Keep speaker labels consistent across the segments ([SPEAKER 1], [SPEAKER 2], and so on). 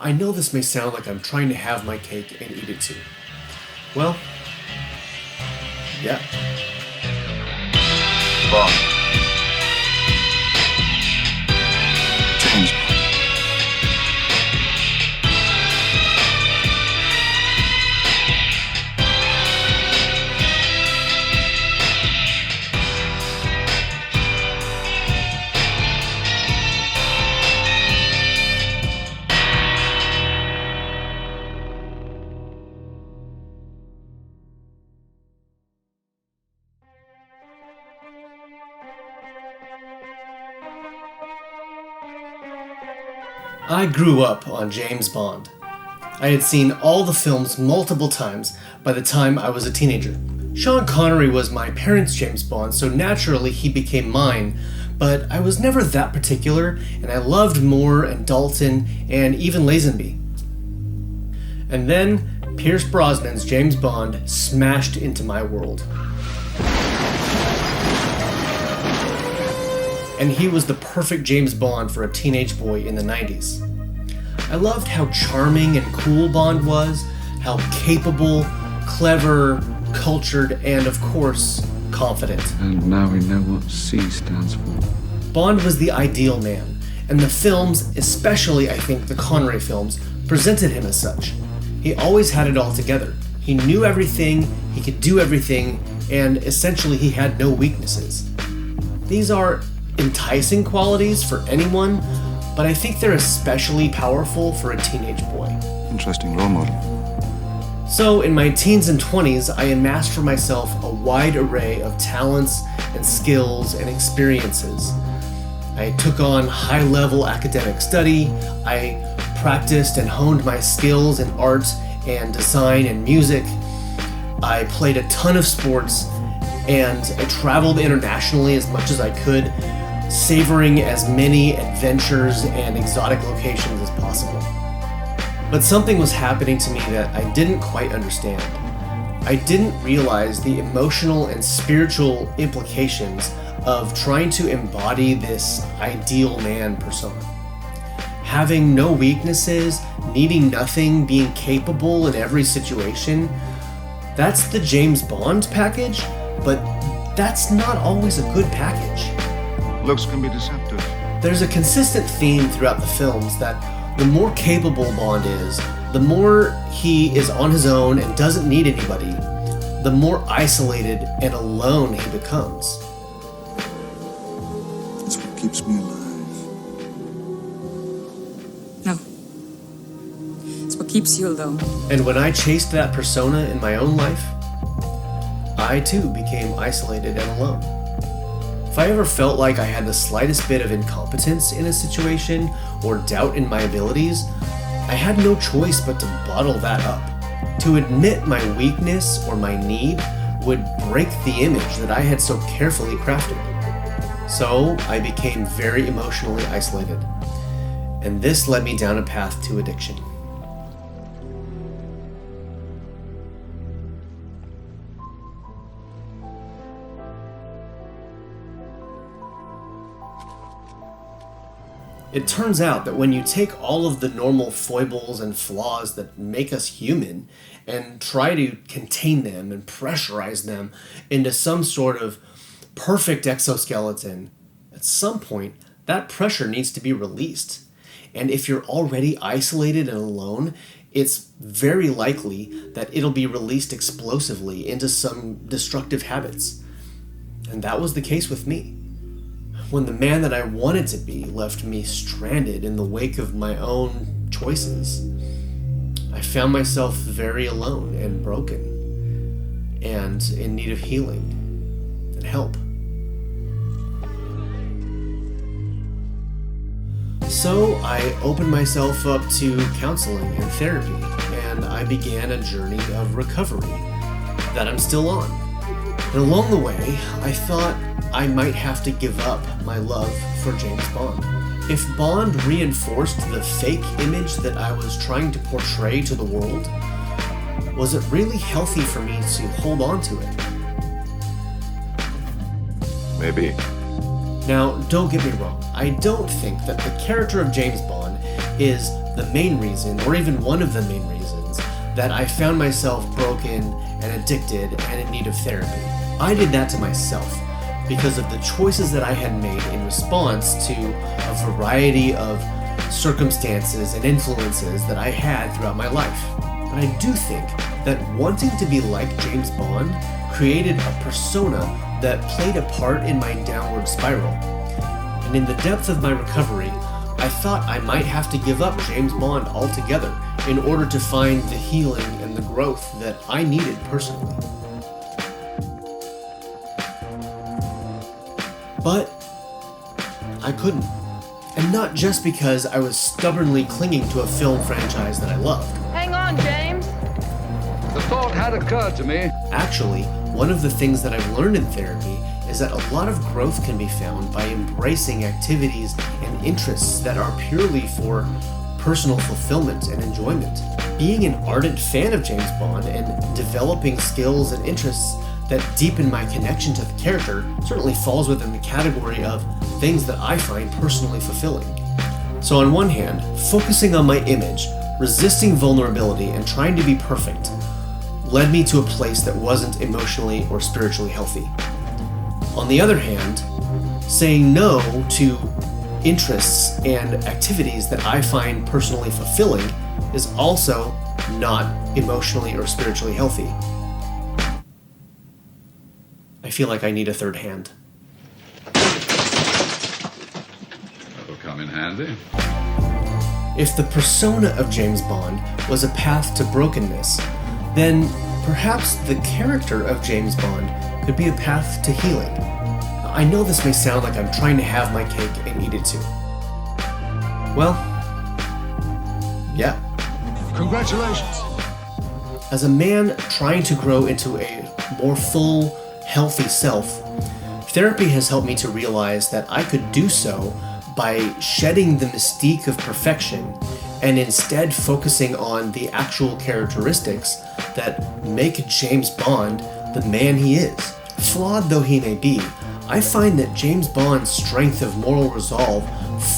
[SPEAKER 1] I know this may sound like I'm trying to have my cake and eat it too. Well, yeah.
[SPEAKER 2] Bond. James Bond.
[SPEAKER 1] I grew up on James Bond. I had seen all the films multiple times by the time I was a teenager. Sean Connery was my parents' James Bond, so naturally he became mine, but I was never that particular, and I loved Moore and Dalton and even Lazenby. And then Pierce Brosnan's James Bond smashed into my world. And he was the perfect James Bond for a teenage boy in the 90s. I loved how charming and cool Bond was, how capable, clever, cultured, and of course, confident.
[SPEAKER 3] And now we know what C stands for.
[SPEAKER 1] Bond was the ideal man, and the films, especially I think the Connery films, presented him as such. He always had it all together. He knew everything, he could do everything, and essentially he had no weaknesses. These are enticing qualities for anyone, but I think they're especially powerful for a teenage boy.
[SPEAKER 2] Interesting role model.
[SPEAKER 1] So in my teens and 20s, I amassed for myself a wide array of talents and skills and experiences. I took on high-level academic study, I practiced and honed my skills in art and design and music, I played a ton of sports, and I traveled internationally as much as I could, savoring as many adventures and exotic locations as possible. But something was happening to me that I didn't quite understand. I didn't realize the emotional and spiritual implications of trying to embody this ideal man persona. Having no weaknesses, needing nothing, being capable in every situation, that's the James Bond package, but that's not always a good package.
[SPEAKER 2] Looks can be deceptive.
[SPEAKER 1] There's a consistent theme throughout the films that the more capable Bond is, the more he is on his own and doesn't need anybody, the more isolated and alone he becomes.
[SPEAKER 2] That's what keeps me alive.
[SPEAKER 4] No. It's what keeps you alone.
[SPEAKER 1] And when I chased that persona in my own life, I too became isolated and alone. If I ever felt like I had the slightest bit of incompetence in a situation or doubt in my abilities, I had no choice but to bottle that up. To admit my weakness or my need would break the image that I had so carefully crafted. So I became very emotionally isolated. And this led me down a path to addiction. It turns out that when you take all of the normal foibles and flaws that make us human and try to contain them and pressurize them into some sort of perfect exoskeleton, at some point that pressure needs to be released. And if you're already isolated and alone, it's very likely that it'll be released explosively into some destructive habits. And that was the case with me. When the man that I wanted to be left me stranded in the wake of my own choices, I found myself very alone and broken and in need of healing and help. So I opened myself up to counseling and therapy, and I began a journey of recovery that I'm still on. And along the way, I thought I might have to give up my love for James Bond. If Bond reinforced the fake image that I was trying to portray to the world, was it really healthy for me to hold on to it?
[SPEAKER 2] Maybe.
[SPEAKER 1] Now, don't get me wrong, I don't think that the character of James Bond is the main reason, or even one of the main reasons, that I found myself broken and addicted and in need of therapy. I did that to myself because of the choices that I had made in response to a variety of circumstances and influences that I had throughout my life. But I do think that wanting to be like James Bond created a persona that played a part in my downward spiral. And in the depth of my recovery, I thought I might have to give up James Bond altogether in order to find the healing and the growth that I needed personally. But I couldn't. And not just because I was stubbornly clinging to a film franchise that I loved.
[SPEAKER 5] Hang on, James.
[SPEAKER 6] The thought had occurred to me.
[SPEAKER 1] Actually, one of the things that I've learned in therapy is that a lot of growth can be found by embracing activities and interests that are purely for personal fulfillment and enjoyment. Being an ardent fan of James Bond and developing skills and interests that deepen my connection to the character certainly falls within the category of things that I find personally fulfilling. So on one hand, focusing on my image, resisting vulnerability, and trying to be perfect led me to a place that wasn't emotionally or spiritually healthy. On the other hand, saying no to interests and activities that I find personally fulfilling is also not emotionally or spiritually healthy. I feel like I need a third hand.
[SPEAKER 3] That'll come in handy.
[SPEAKER 1] If the persona of James Bond was a path to brokenness, then perhaps the character of James Bond could be a path to healing. I know this may sound like I'm trying to have my cake and eat it too. Well, yeah.
[SPEAKER 2] Congratulations.
[SPEAKER 1] As a man trying to grow into a more full, healthy self, therapy has helped me to realize that I could do so by shedding the mystique of perfection and instead focusing on the actual characteristics that make James Bond the man he is. Flawed though he may be, I find that James Bond's strength of moral resolve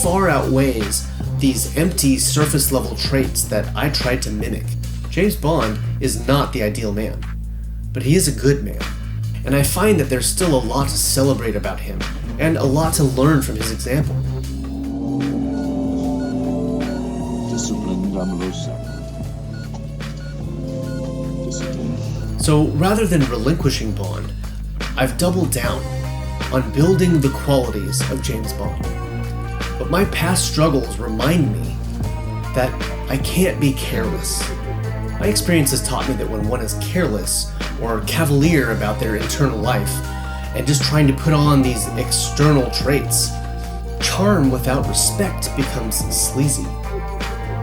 [SPEAKER 1] far outweighs these empty surface level traits that I tried to mimic. James Bond is not the ideal man, but he is a good man. And I find that there's still a lot to celebrate about him, and a lot to learn from his example.
[SPEAKER 2] Discipline, 007. Discipline.
[SPEAKER 1] So rather than relinquishing Bond, I've doubled down on building the qualities of James Bond. But my past struggles remind me that I can't be careless. My experience has taught me that when one is careless or cavalier about their internal life and just trying to put on these external traits, charm without respect becomes sleazy.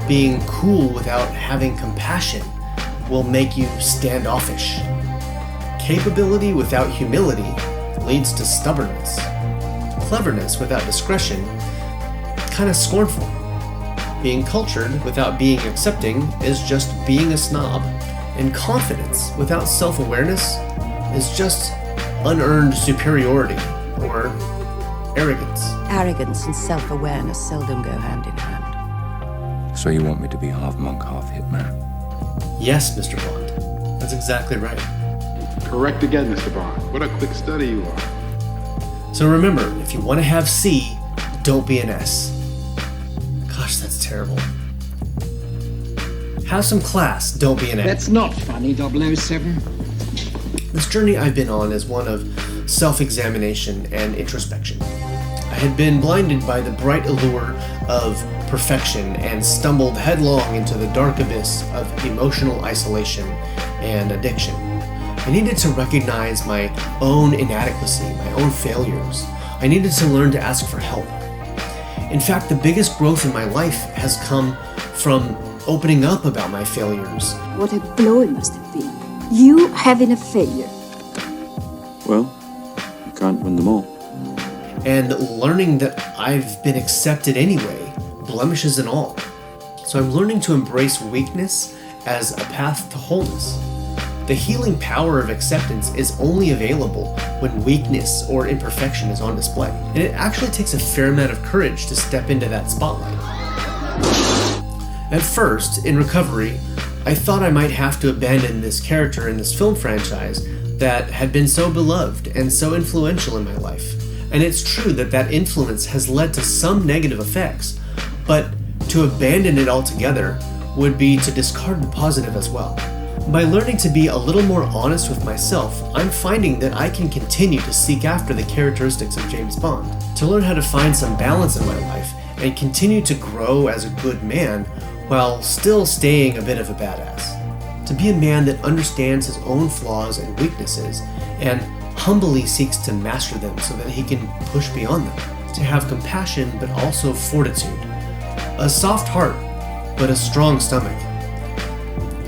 [SPEAKER 1] Being cool without having compassion will make you standoffish. Capability without humility leads to stubbornness. Cleverness without discretion, kind of scornful. Being cultured without being accepting is just being a snob. And confidence without self-awareness is just unearned superiority or arrogance.
[SPEAKER 7] Arrogance and self-awareness seldom go hand in hand.
[SPEAKER 8] So you want me to be half monk, half hitman?
[SPEAKER 1] Yes, Mr. Bond. That's exactly right.
[SPEAKER 9] Correct again, Mr. Bond. What a quick study you are.
[SPEAKER 1] So remember, if you want to have C, don't be an S. Gosh, that's terrible. Have some class, don't be an A.
[SPEAKER 10] That's not funny, 007.
[SPEAKER 1] This journey I've been on is one of self-examination and introspection. I had been blinded by the bright allure of perfection and stumbled headlong into the dark abyss of emotional isolation and addiction. I needed to recognize my own inadequacy, my own failures. I needed to learn to ask for help. In fact, the biggest growth in my life has come from opening up about my failures.
[SPEAKER 11] What a blow it must have been. You having a failure.
[SPEAKER 3] Well, you can't win them all.
[SPEAKER 1] And learning that I've been accepted anyway, blemishes and all. So I'm learning to embrace weakness as a path to wholeness. The healing power of acceptance is only available when weakness or imperfection is on display. And it actually takes a fair amount of courage to step into that spotlight. At first, in recovery, I thought I might have to abandon this character in this film franchise that had been so beloved and so influential in my life. And it's true that that influence has led to some negative effects, but to abandon it altogether would be to discard the positive as well. By learning to be a little more honest with myself, I'm finding that I can continue to seek after the characteristics of James Bond, to learn how to find some balance in my life and continue to grow as a good man while still staying a bit of a badass. To be a man that understands his own flaws and weaknesses and humbly seeks to master them so that he can push beyond them. To have compassion but also fortitude. A soft heart but a strong stomach.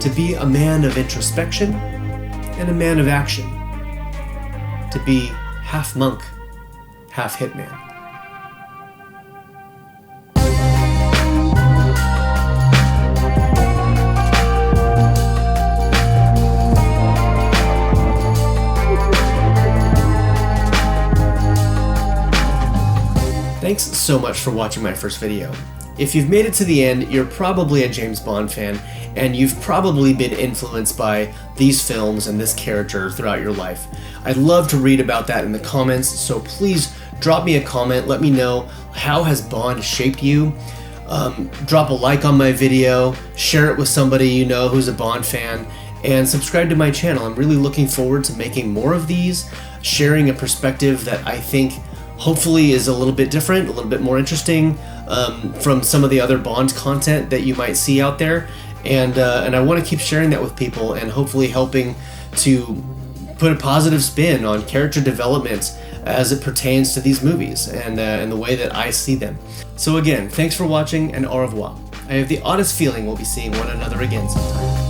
[SPEAKER 1] To be a man of introspection and a man of action. To be half monk, half hitman. Thanks so much for watching my first video. If you've made it to the end, you're probably a James Bond fan, and you've probably been influenced by these films and this character throughout your life. I'd love to read about that in the comments, so please drop me a comment, let me know how has Bond shaped you. Drop a like on my video, share it with somebody you know who's a Bond fan, and subscribe to my channel. I'm really looking forward to making more of these, sharing a perspective that I think hopefully is a little bit different, a little bit more interesting from some of the other Bond content that you might see out there. And I want to keep sharing that with people and hopefully helping to put a positive spin on character development as it pertains to these movies and the way that I see them. So again, thanks for watching and au revoir. I have the oddest feeling we'll be seeing one another again sometime.